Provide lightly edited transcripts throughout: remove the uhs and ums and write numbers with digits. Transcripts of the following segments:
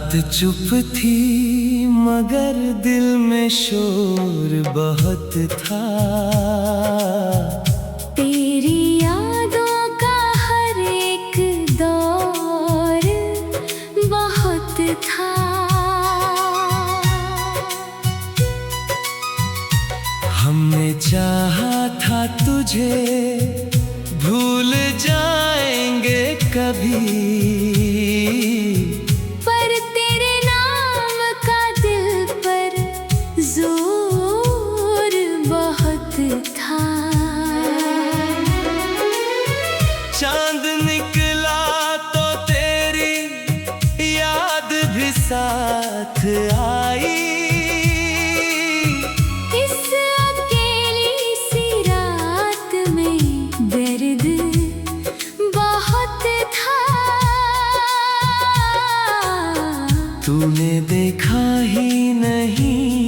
रात चुप थी मगर दिल में शोर बहुत था। तेरी यादों का हर एक दौर बहुत था। हमने चाहा था तुझे भूल जाएंगे कभी, पर तेरे नाम का दिल पर जोर बहुत था। चांद निकला तो तेरी याद भी साथ आई। तूने देखा ही नहीं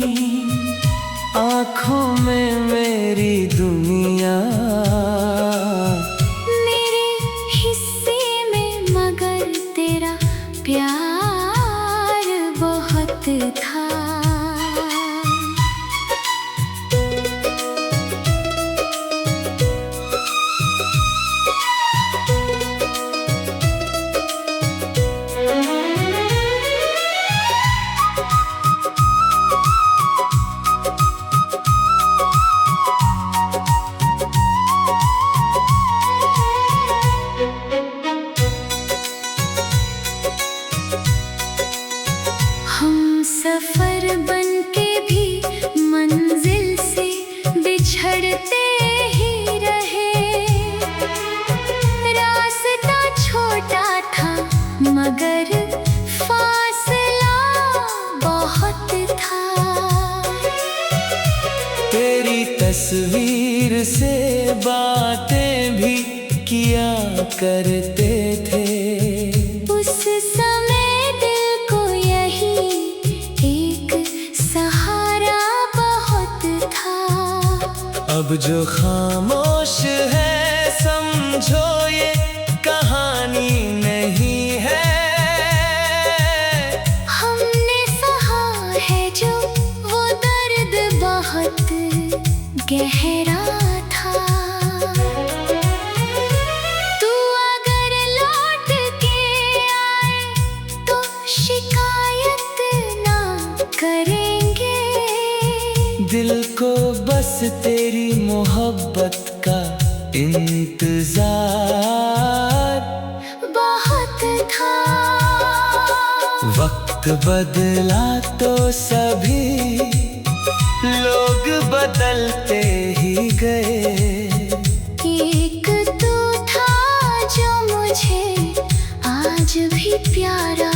आँखों में मेरी दुनिया, मेरे हिस्से में मगर तेरा प्यार बहुत था। सफर बनके भी मंजिल से बिछड़ते ही रहे। रास्ता छोटा था मगर फासला बहुत था। तेरी तस्वीर से बातें भी किया करते थे। उस समय दिल को यही अब जो खामोश है समझो ये कहानी नहीं है। हमने सहा है जो वो दर्द बहुत गहरा था। तू अगर लौट के आए तो शिकायत ना करेंगे। दिल को बस तेरी मोहब्बत का इंतजार बहुत था। वक्त बदला तो सभी लोग बदलते ही गए। एक तू था जो मुझे आज भी प्यारा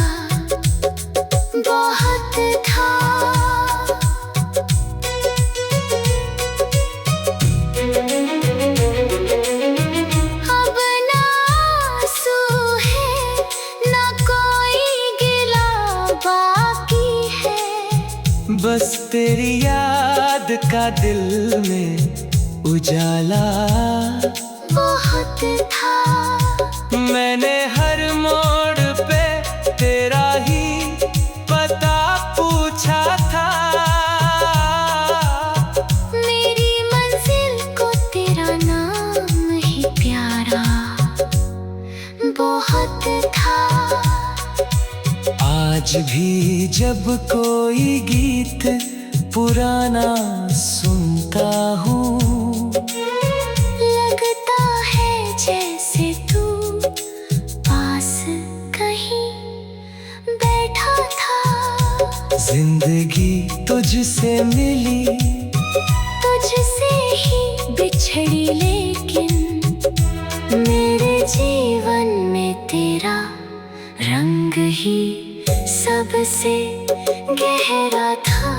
बहुत था। बस तेरी याद का दिल में उजाला बहुत था। मैंने हर मोड़ पे तेरा ही पता पूछा था। मेरी मंजिल को तेरा नाम ही प्यारा बहुत था। आज भी जब कोई गीत पुराना सुनता हूँ, लगता है जैसे तू पास कहीं बैठा था। जिंदगी तुझसे मिली तुझसे ही बिछड़ी, लेकिन मेरे जीवन में तेरा रंग ही सबसे गहरा था।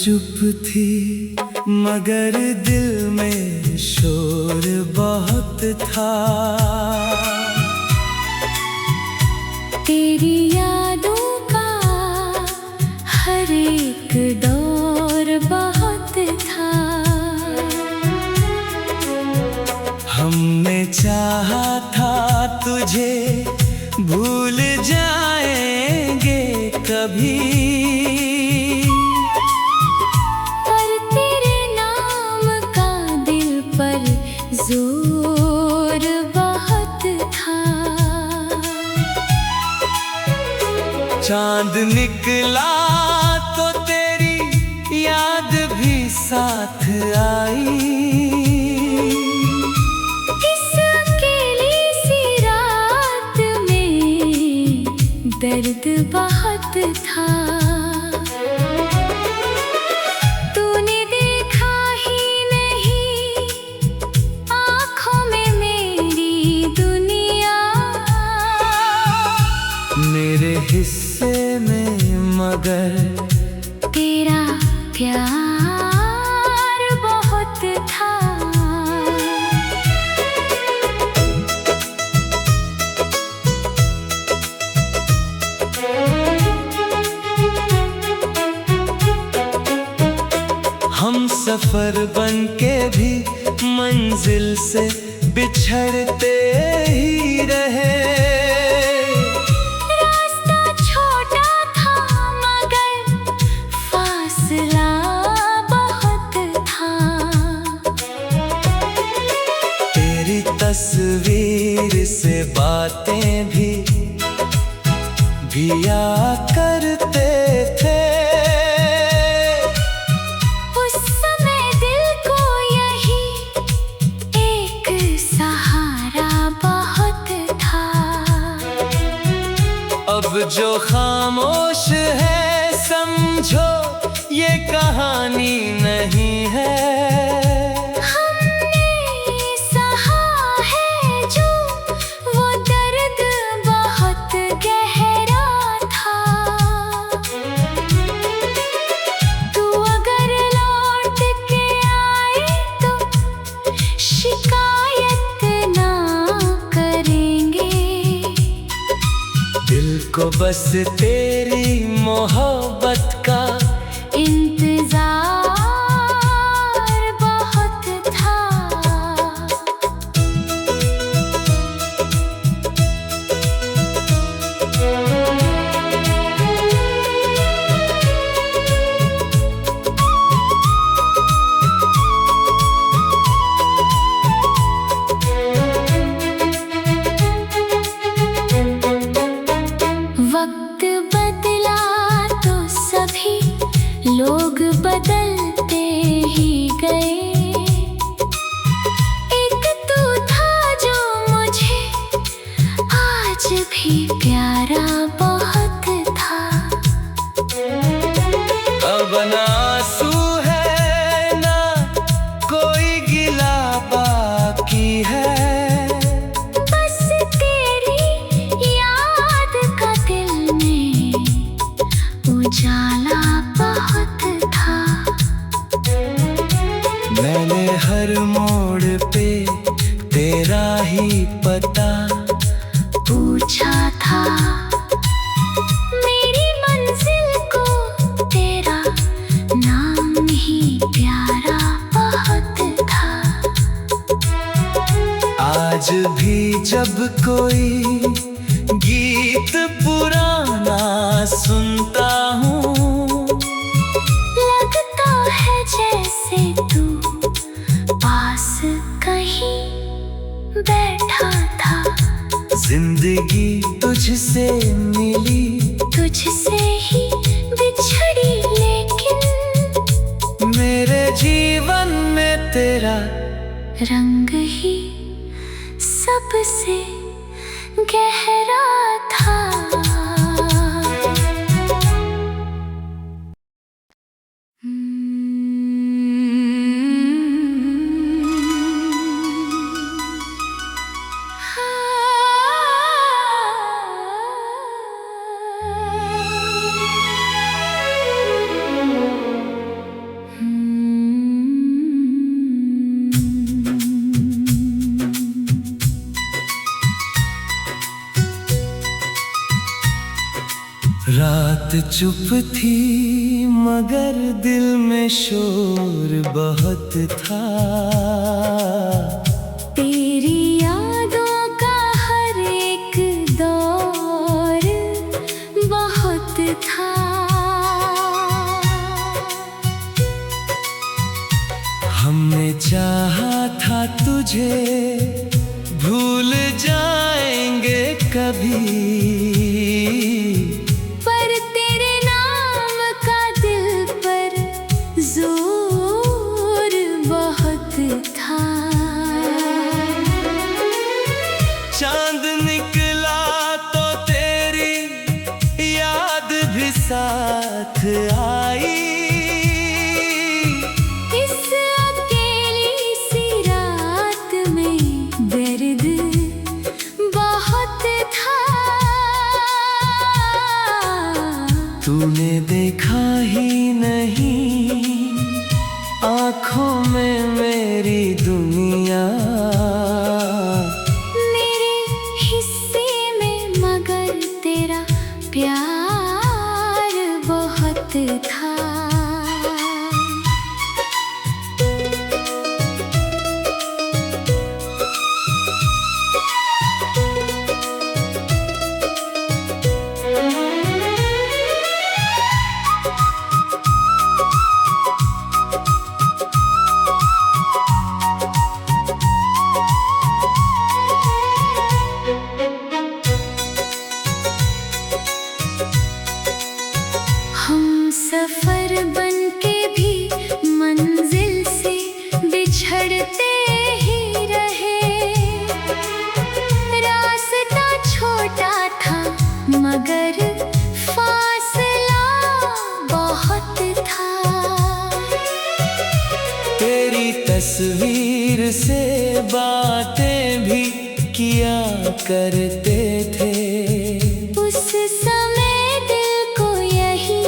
चुप थी मगर दिल में शोर बहुत था। तेरी यादों का हर एक दौर बहुत था। हमने चाहा था तुझे भूल जाएंगे कभी, पर तेरे नाम का दिल पर जोर बहुत था। चांद निकला तो तेरी याद भी साथ आई। इस अकेली सी रात में दर्द बहुत था। तूने देखा ही नहीं आँखों में मेरी दुनिया। मेरे हिस्से में मगर तेरा प्यार बहुत था। हम सफर बन के भी मंजिल से बिछड़ते ही रहे। रास्ता छोटा था मगर फासला बहुत था। तेरी तस्वीर से बातें भी या करते थे। उस समय दिल को यही एक सहारा बहुत था। अब जो खामोश है समझो ये कहानी नहीं है। हमने सहा है जो वो दर्द बहुत गहरा था। तू अगर लौट के आए तो शिकायत ना करेंगे। दिल को बस तेरी मोहब्बत का इंतजार बहुत था। वक्त बदला तो सभी लोग बदलते ही गए। एक तू था जो मुझे आज भी प्यारा बहुत था। अब ना आंसू है ना कोई गिला बाकी है। बस तेरी याद का दिल में उजाला बहुत था। मैंने हर मोड़ पे तेरा ही पता पूछा था। मेरी मंजिल को तेरा नाम ही प्यारा बहुत था। आज भी जब कोई गीत पुराना सुनता हूँ लगता है जैसे तू पास कहीं बैठा था। जिंदगी तुझसे मिली तुझसे ही बिछड़ी लेकिन मेरे जीवन में तेरा रंग ही सबसे गहरा था। चुप थी मगर दिल में शोर बहुत था। तेरी यादों का हर एक दौर बहुत था। हमने चाहा था तुझे भूल जाएंगे कभी, पर तेरे नाम का दिल पर जोर बहुत था। चांद निकला तो तेरी याद भी साथ आई। इस अकेली सी रात में दर्द बहुत था। तूने देखा ही नहीं आँखों में मेरी दुनिया, मेरे हिस्से में मगर तेरा प्यार बहुत था। हम सफर बन के भी मंजिल से बिछड़ते ही रहे। रास्ता छोटा था मगर फासला बहुत था। तेरी तस्वीर से बातें भी किया करते थे। उस समय दिल को यही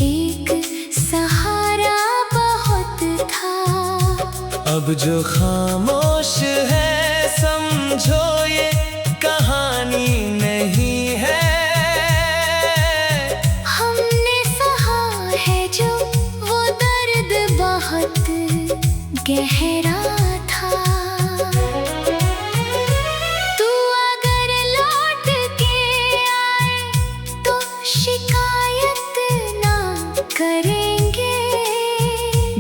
एक सहारा बहुत था। अब जो खामोश है समझो ये कहानी नहीं है। हमने सहा है जो वो दर्द बहुत गहरा था। तू अगर लौट के आए तो शिकायत ना करेंगे।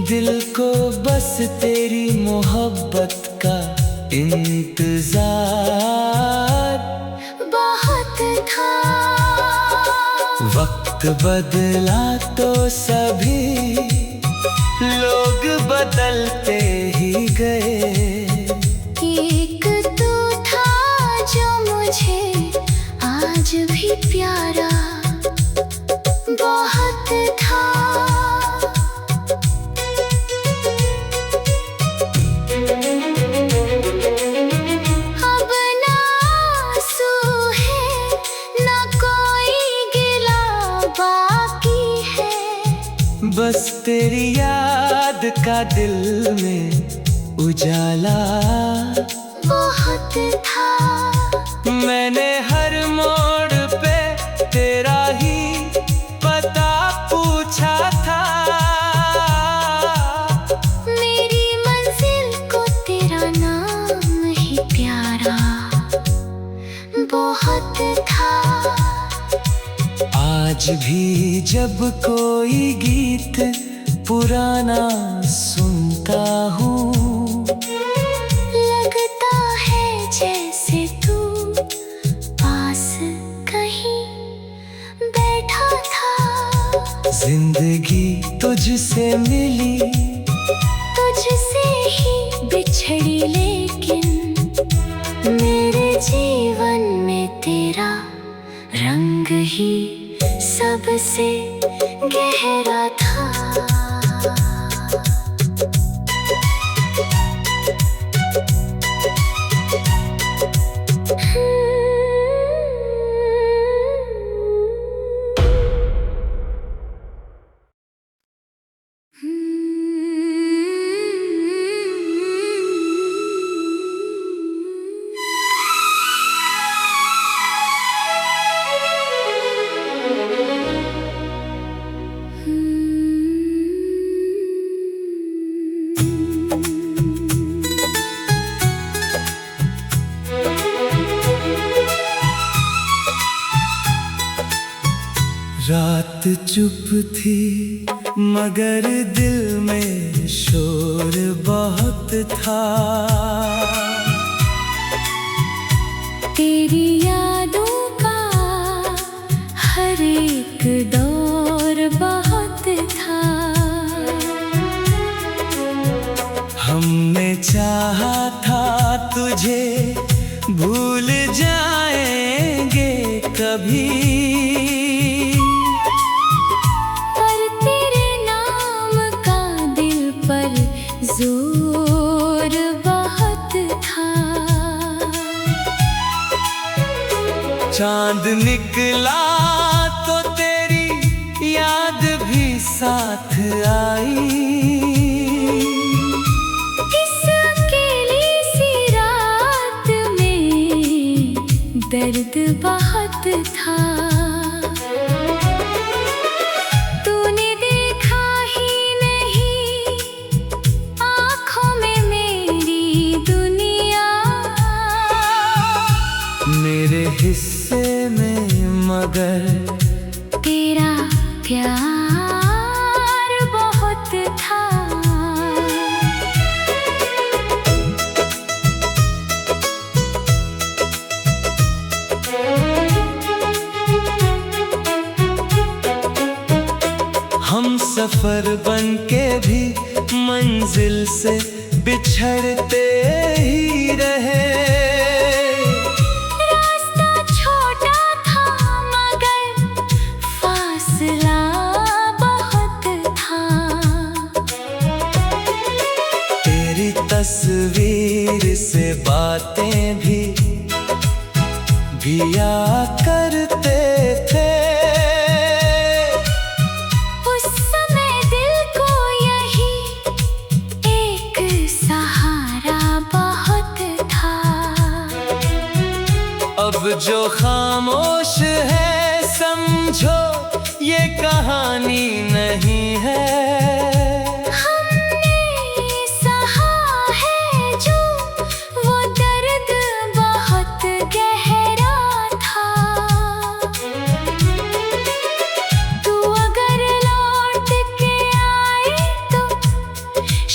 दिल को बस तेरी मोहब्बत का इंतजार बहुत था। वक्त बदला तो सभी लोग बदलते ही गए। एक तू था जो मुझे आज भी प्यारा बहुत था। अब ना आंसू है ना कोई गिला बाकी है। बस तेरी याद का दिल में उजाला बहुत था। मैंने हर मोड़ पे तेरा ही पता पूछा था। मेरी मंजिल को तेरा नाम ही प्यारा बहुत था। आज भी जब कोई गीत पुराना सुनता हूँ, लगता है जैसे तू पास कहीं बैठा था। जिंदगी तुझसे मिली तुझसे ही बिछड़ी लेकिन मेरे जीवन में तेरा रंग ही सबसे गहरा था। रात चुप थी मगर दिल में शोर बहुत था। तेरी यादों का हर एक दौर बहुत था। हमने चाहा था तुझे भूल जाएंगे कभी, पर तेरे नाम का दिल पर जोर बहुत था। चांद निकला तो तेरी याद भी साथ आई। इस अकेली सी रात में दर्द बहुत था। तूने देखा ही नहीं आँखों में मेरी दुनिया। मेरे हिस्से में मगर तेरा प्यार बहुत था। हम सफर बन के भी मंजिल से बिछड़ते ही रहे। रास्ता छोटा था मगर फासला बहुत था। तेरी तस्वीर से बातें भी किया करते थे। उस समय दिल को यही एक सहारा बहुत था। अब जो खामोश है समझो ये कहानी नहीं है। हमने सहा है जो वो दर्द बहुत गहरा था। तू अगर लौट के आए तो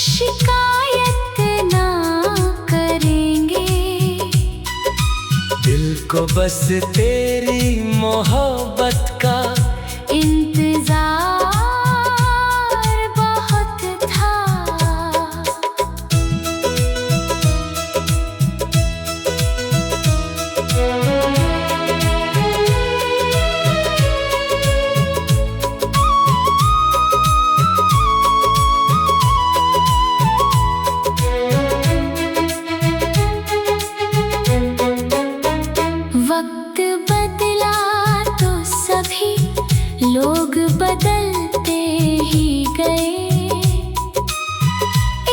शिकायत ना करेंगे। दिल को बस तेरी मोहब्बत का इंतजार बहुत था। वक्त बदला तो सभी लोग बदलते ही गए।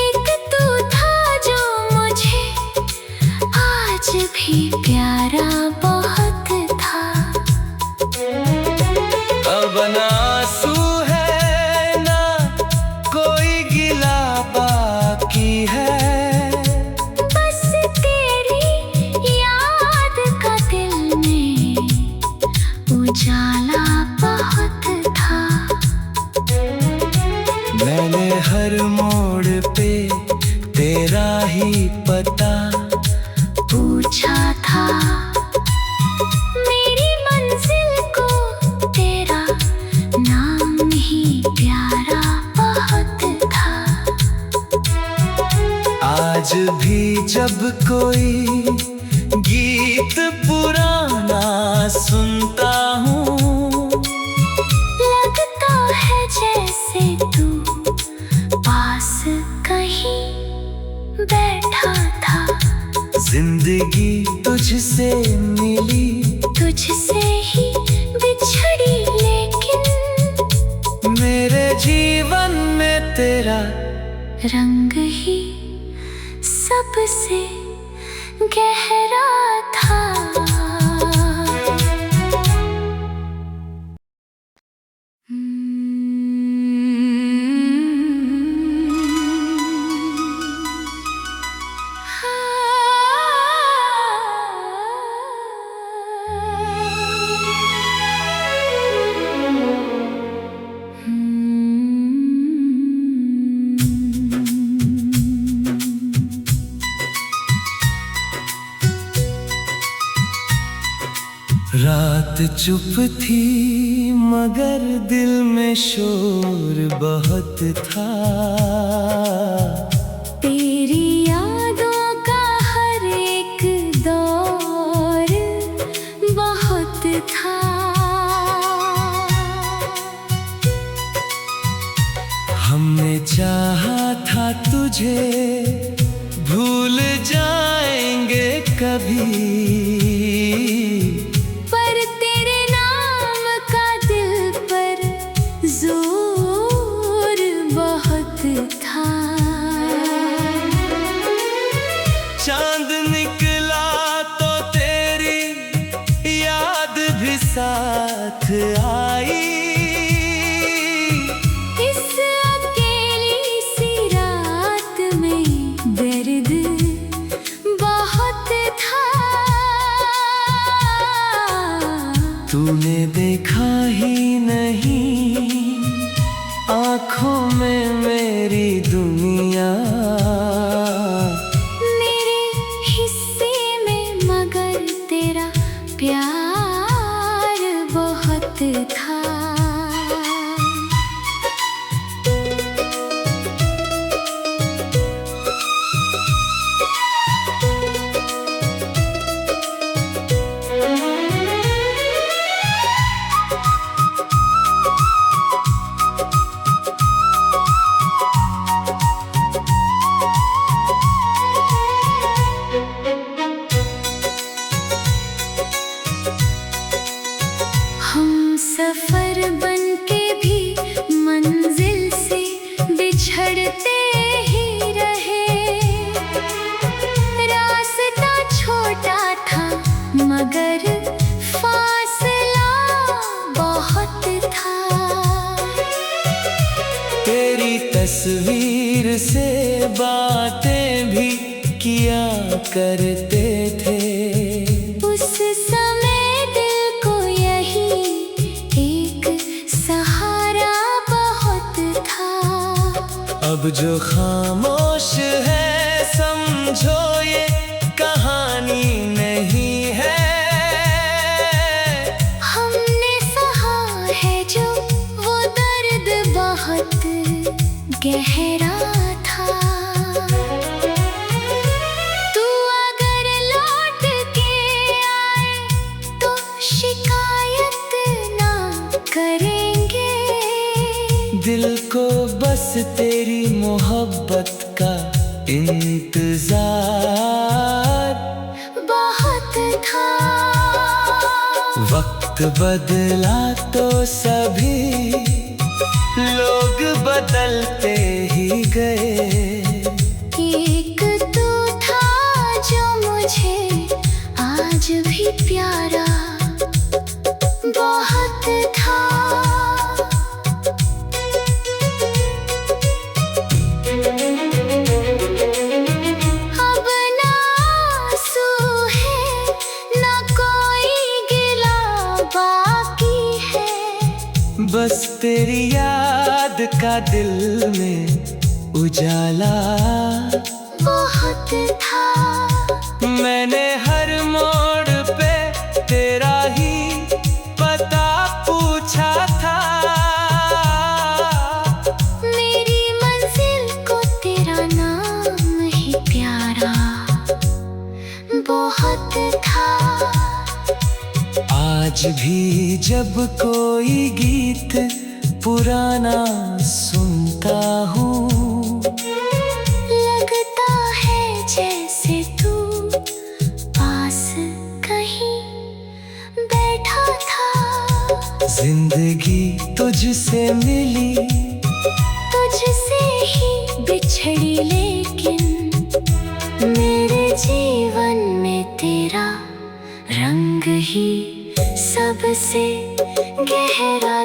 एक तू था जो मुझे आज भी प्यारा बहुत था। अब ना आंसू है ना कोई गिला बाकी है। बस तेरी याद का दिल में उजाला बहुत था। मैंने हर मोड़ पे तेरा ही पता पूछा था। मेरी मंजिल को तेरा नाम ही प्यारा बहुत था। आज भी जब कोई गीत पुराना सुनता हूँ लगता है जैसे तू पास कहीं बैठा था। जिंदगी तुझसे मिली तुझसे ही बिछड़ी लेकिन मेरे जीवन में तेरा रंग ही सबसे गहरा था। रात चुप थी मगर दिल में शोर बहुत था। तेरी यादों का हर एक दौर बहुत था। हमने चाहा था तुझे भूल जाएंगे कभी, पर तेरे नाम का दिल पर जोर बहुत था। चांद निकला तो तेरी याद भी साथ आई। तूने देखा ही नहीं आँखों में मेरी दुनिया, मेरे हिस्से में मगर तेरा प्यार बहुत था। सफर बनके भी मंजिल से बिछड़ते ही रहे। रास्ता छोटा था मगर फासला बहुत था। तेरी तस्वीर से बातें भी किया करते थे। उस समय दिल को यही सहारा बहुत था। अब जो खामोश है समझो ये कहानी नहीं है। हमने सहा है जो वो दर्द बहुत गहरा था। तू अगर लौट के आए तो शिकायत ना करेंगे। दिल को बस तेरी मोहब्बत का इंतजार बहुत था। वक्त बदला तो सभी लोग बदलते ही गए। एक तू था जो मुझे आज भी प्यारा बहुत था। अब ना आंसू है ना कोई गिला बाकी है। बस तेरी याद का दिल में उजाला बहुत था। मैंने हर मोड़ पे तेरा ही पता पूछा था। मेरी मंजिल को तेरा नाम ही प्यारा बहुत था। आज भी जब कोई गीत पुराना सुनता हूँ, लगता है जैसे तू पास कहीं बैठा था। जिंदगी तुझसे मिली तुझसे ही बिछड़ी, लेकिन मेरे जीवन में तेरा रंग ही सबसे गहरा